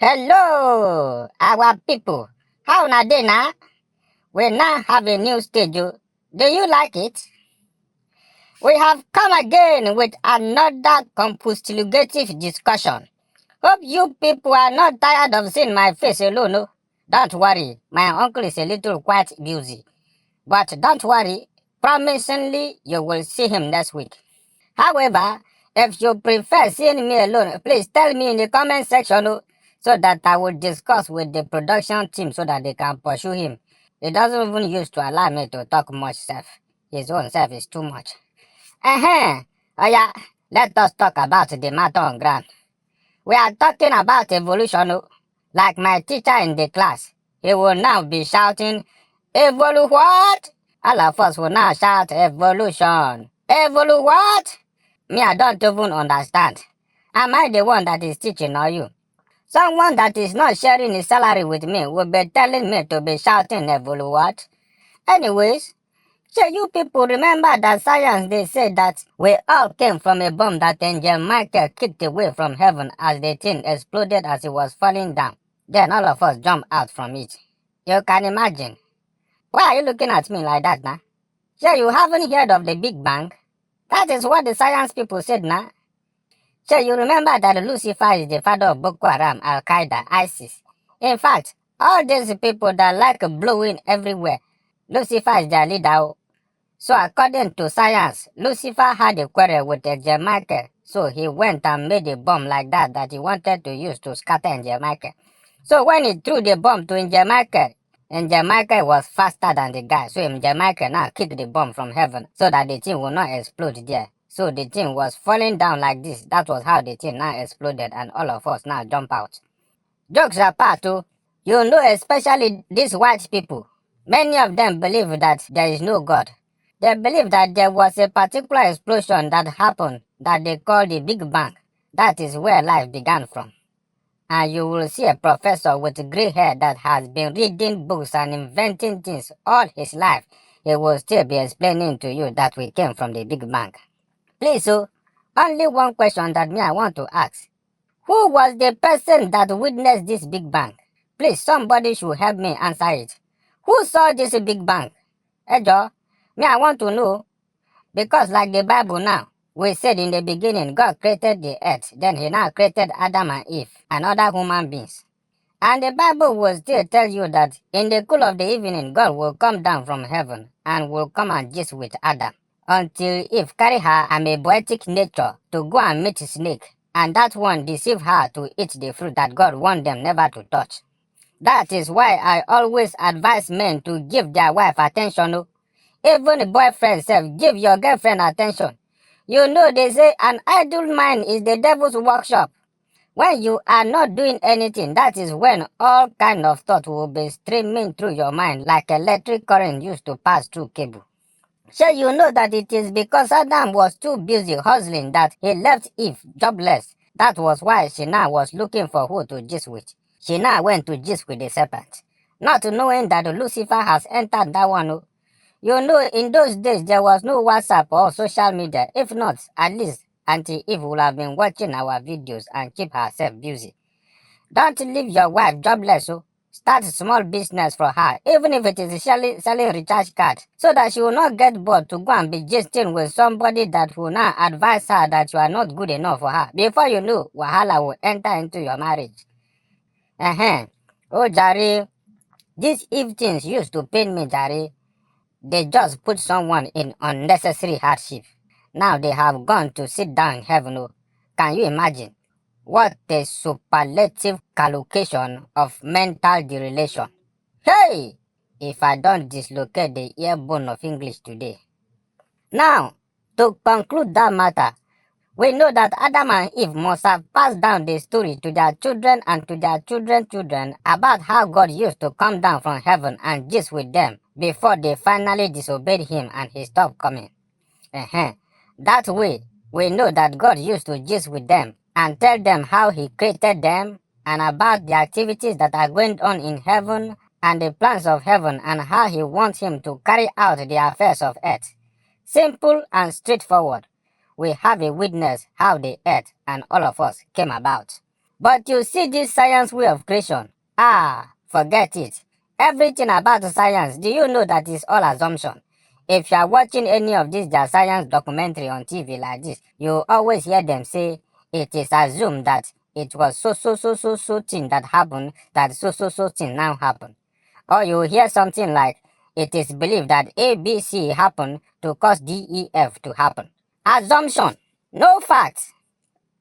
Hello, our people. How na dey na? We now have a new stage. Do you like it? We have come again with another compostulative discussion. Hope you people are not tired of seeing my face alone. No? Don't worry, my uncle is a little quite busy. But don't worry, promisingly you will see him next week. However, if you prefer seeing me alone, please tell me in the comment section so that I will discuss with the production team so that they can pursue him. He doesn't even used to allow me to talk much self. His own self is too much. Oh yeah, let us talk about the matter on ground. We are talking about evolution. Like my teacher in the class, he will now be shouting, "Evolu what?" All of us will now shout, "Evolution." Evolu what? Me, I don't even understand. Am I the one that is teaching or you? Someone that is not sharing his salary with me will be telling me to be shouting Evolu what? Anyways, so you people remember that science they say that we all came from a bomb that Angel Michael kicked away from heaven as the thing exploded as it was falling down. Then all of us jumped out from it. You can imagine. Why are you looking at me like that now? So you haven't heard of the Big Bang? That is what the science people said now. So you remember that Lucifer is the father of Boko Haram, Al Qaeda, ISIS. In fact, all these people that like blowing everywhere, Lucifer is their leader. So according to science, Lucifer had a quarrel with Angel Michael. So he went and made a bomb like that he wanted to use to scatter Angel Michael. So when he threw the bomb to Angel Michael was faster than the guy. So Angel Michael now kicked the bomb from heaven so that the thing will not explode there. So the thing was falling down like this. That was how the thing now exploded and all of us now jump out. Jokes apart too, you know, especially these white people, many of them believe that there is no God. They believe that there was a particular explosion that happened that they call the Big Bang. That is where life began from. And you will see a professor with gray hair that has been reading books and inventing things all his life. He will still be explaining to you that we came from the Big Bang. Please, only one question that I want to ask. Who was the person that witnessed this Big Bang? Please, somebody should help me answer it. Who saw this Big Bang? Ejo, I want to know. Because like the Bible now, we said in the beginning, God created the earth. Then he now created Adam and Eve and other human beings. And the Bible will still tell you that in the cool of the evening, God will come down from heaven and will come and gist with Adam. Until Eve carry her amoebotic nature to go and meet a snake. And that one deceive her to eat the fruit that God warned them never to touch. That is why I always advise men to give their wife attention. Even a boyfriend self, give your girlfriend attention. You know they say an idle mind is the devil's workshop. When you are not doing anything, that is when all kind of thought will be streaming through your mind like electric current used to pass through cable. So you know that it is because Adam was too busy hustling that he left Eve jobless. That was why she now was looking for who to gist with. She now went to gist with the serpent. Not knowing that Lucifer has entered that one. You know, in those days, there was no WhatsApp or social media. If not, at least Auntie Eve would have been watching our videos and keep herself busy. Don't leave your wife jobless. Start a small business for her, even if it is selling recharge cards, so that she will not get bored to go and be gisting with somebody that will now advise her that you are not good enough for her. Before you know, wahala will enter into your marriage. Oh, Jare, these Eve things used to pain me, Jare. They just put someone in unnecessary hardship. Now they have gone to sit down in heaven. Can you imagine? What a superlative collocation of mental derelation. Hey! If I don't dislocate the ear bone of English today. Now, to conclude that matter, we know that Adam and Eve must have passed down the story to their children and to their children's children about how God used to come down from heaven and gist with them before they finally disobeyed him and he stopped coming. That way, we know that God used to gist with them and tell them how he created them and about the activities that are going on in heaven and the plans of heaven and how he wants him to carry out the affairs of earth. Simple and straightforward. We have a witness how the earth and all of us came about. But you see this science way of creation. Ah, forget it. Everything about science, do you know that is all assumption? If you are watching any of these their science documentary on TV like this, you always hear them say it is assumed that it was so thing that happened, that so thing now happened. Or you hear something like it is believed that ABC happened to cause DEF to happen. Assumption, no facts.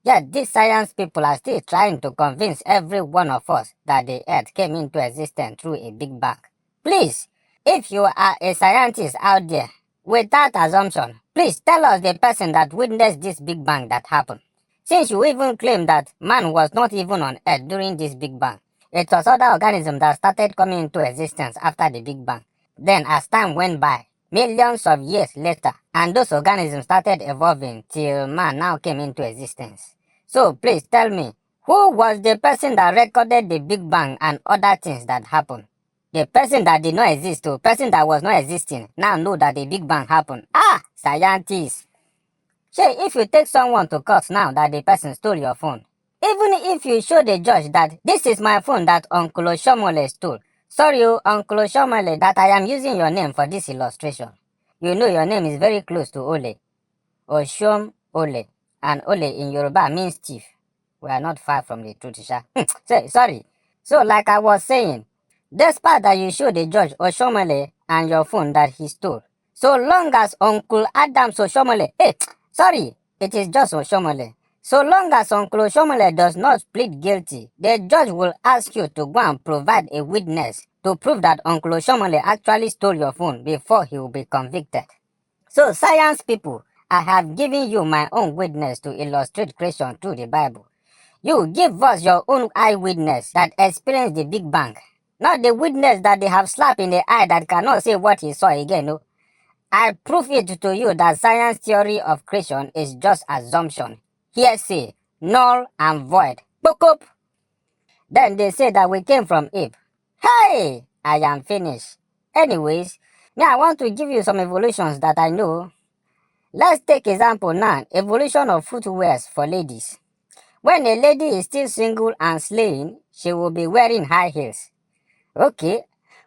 Yet these science people are still trying to convince every one of us that the earth came into existence through a big bang. Please, if you are a scientist out there, without assumption, please tell us the person that witnessed this big bang that happened. Since you even claim that man was not even on earth during this big bang, it was other organisms that started coming into existence after the big bang. Then as time went by, millions of years later, and those organisms started evolving till man now came into existence. So please tell me, who was the person that recorded the Big Bang and other things that happened? The person that did not exist, or person that was not existing, now know that the Big Bang happened. Ah, scientists. Say, if you take someone to court now that the person stole your phone, even if you show the judge that this is my phone that Uncle Oshomole stole, sorry, Uncle Oshomole, that I am using your name for this illustration. You know your name is very close to Ole. Oshom Ole. And Ole in Yoruba means thief. We are not far from the truth, Sha. Sorry. So, like I was saying, despite that you show the judge Oshomole and your phone that he stole, so long as Uncle Adams Oshomole, sorry, it is just Oshomole. So long as Uncle Oshomole does not plead guilty, the judge will ask you to go and provide a witness to prove that Uncle Oshomole actually stole your phone before he will be convicted. So, science people, I have given you my own witness to illustrate creation through the Bible. You give us your own eyewitness that experienced the Big Bang, not the witness that they have slapped in the eye that cannot say what he saw again. No. I prove it to you that science theory of creation is just assumption, hearsay, null and void. Book up. Then they say that we came from Eve. Hey, I am finished. Anyways, now I want to give you some evolutions that I know. Let's take example now, evolution of footwears for ladies. When a lady is still single and slaying, she will be wearing high heels. Okay,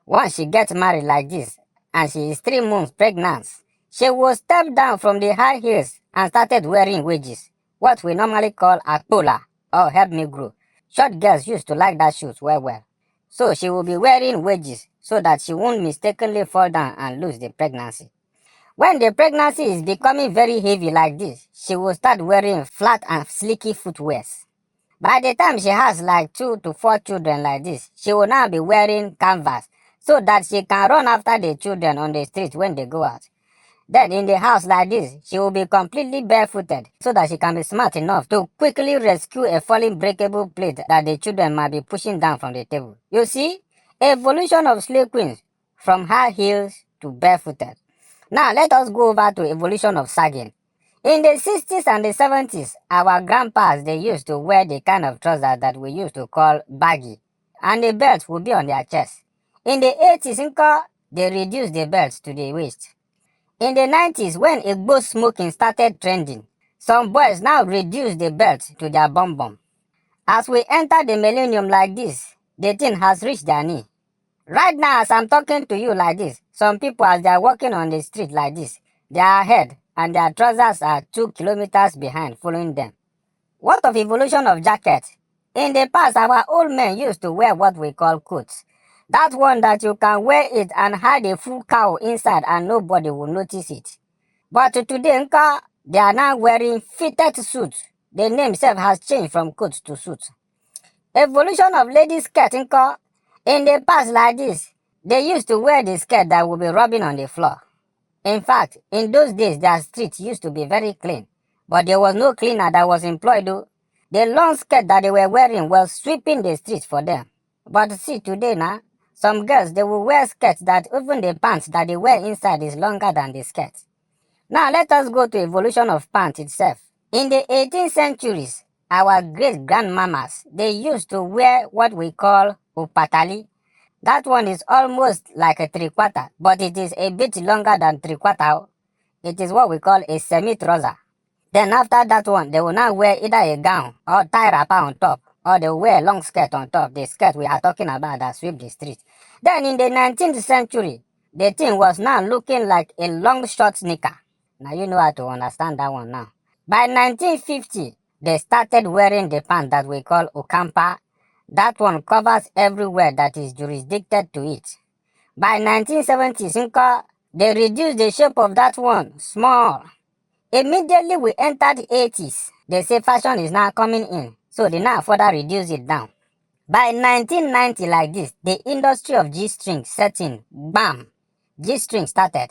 once she gets married like this, and she is 3 months pregnant, she will step down from the high heels and started wearing wedges, what we normally call atola or help me grow. Short girls used to like that shoes well. So she will be wearing wedges so that she won't mistakenly fall down and lose the pregnancy. When the pregnancy is becoming very heavy like this, she will start wearing flat and sleeky footwears. By the time she has like 2 to 4 children like this, she will now be wearing canvas so that she can run after the children on the street when they go out. Then in the house like this, she will be completely barefooted so that she can be smart enough to quickly rescue a falling breakable plate that the children might be pushing down from the table. You see, evolution of slave queens from high heels to barefooted. Now let us go over to evolution of sagging. In the 60s and the 70s, our grandpas, they used to wear the kind of trousers that we used to call baggy, and the belt would be on their chest. In the 80s, they reduced the belt to the waist. In the 90s, when Igbo smoking started trending, some boys now reduced the belt to their bum bum. As we enter the millennium like this, the thing has reached their knee. Right now, as I'm talking to you like this, some people as they are walking on the street like this, their head and their trousers are 2 kilometers behind following them. What of evolution of jackets? In the past, our old men used to wear what we call coats. That one that you can wear it and hide a full cow inside and nobody will notice it. But today, they are now wearing fitted suits. The name itself has changed from coats to suits. Evolution of ladies' skirt, in the past like this, they used to wear the skirt that would be rubbing on the floor. In fact, in those days, their streets used to be very clean. But there was no cleaner that was employed though. The long skirt that they were wearing was sweeping the streets for them. But see today now, some girls, they will wear skirts that even the pants that they wear inside is longer than the skirt. Now let us go to evolution of pants itself. In the 18th centuries, our great grandmamas, they used to wear what we call upatali. That one is almost like a 3/4, but it is a bit longer than 3/4. It is what we call a semi-trouser. Then after that one, they will now wear either a gown or tie wrapper on top. or they wear long skirt on top, the skirt we are talking about that sweep the street. Then in the 19th century, the thing was now looking like a long short knicker. Now you know how to understand that one now. By 1950, they started wearing the pants that we call Okampa. That one covers everywhere that is jurisdicted to it. By 1970s, they reduced the shape of that one small. Immediately we entered the 80s, they say fashion is now coming in, so they now further reduce it down. By 1990 like this, the industry of G-string set in, bam, G-string started.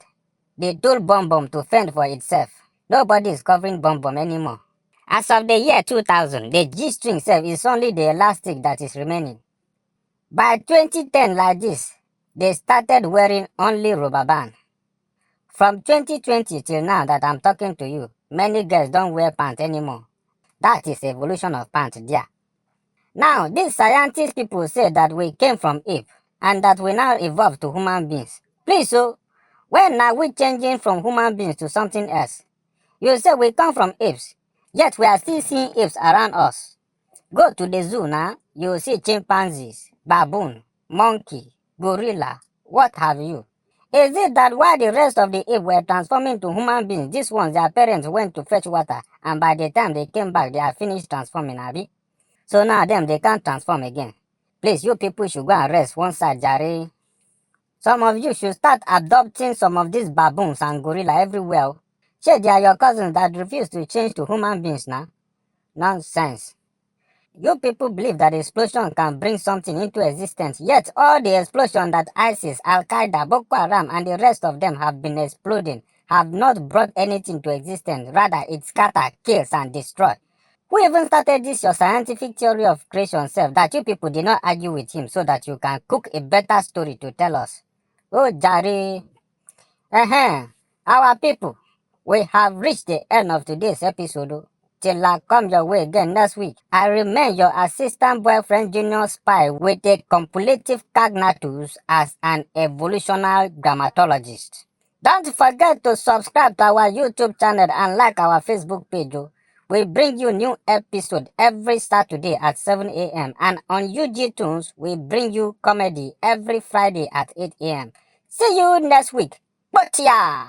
They told Bum Bum to fend for itself. Nobody is covering Bum Bum anymore. As of the year 2000, the G-string self is only the elastic that is remaining. By 2010 like this, they started wearing only rubber band. From 2020 till now that I'm talking to you, many girls don't wear pants anymore. That is evolution of pants there. Now, these scientist people say that we came from ape and that we now evolved to human beings. Please, so, when are we changing from human beings to something else? You say we come from apes, yet we are still seeing apes around us. Go to the zoo now, you will see chimpanzees, baboon, monkey, gorilla, what have you. Is it that while the rest of the apes were transforming to human beings, these ones, their parents went to fetch water, and by the time they came back, they are finished transforming, Abi? So now them, they can't transform again. Please, you people should go and rest one side, Jare. Some of you should start adopting some of these baboons and gorilla everywhere. Sure, they are your cousins that refuse to change to human beings now. Nonsense. You people believe that explosion can bring something into existence, yet all the explosion that ISIS, Al-Qaeda, Boko Haram and the rest of them have been exploding have not brought anything to existence. Rather, it scatters, kills and destroys. Who even started this your scientific theory of creation self that you people did not argue with him so that you can cook a better story to tell us? Oh, Jari. Our people, we have reached the end of today's episode. Till I come your way again next week, I remain your assistant boyfriend junior spy with a cumulative cognatus as an evolutionary grammatologist. Don't forget to subscribe to our YouTube channel and like our Facebook page. We bring you new episode every Saturday at 7 a.m. and on UG Tunes, we bring you comedy every Friday at 8 a.m. See you next week. Bye.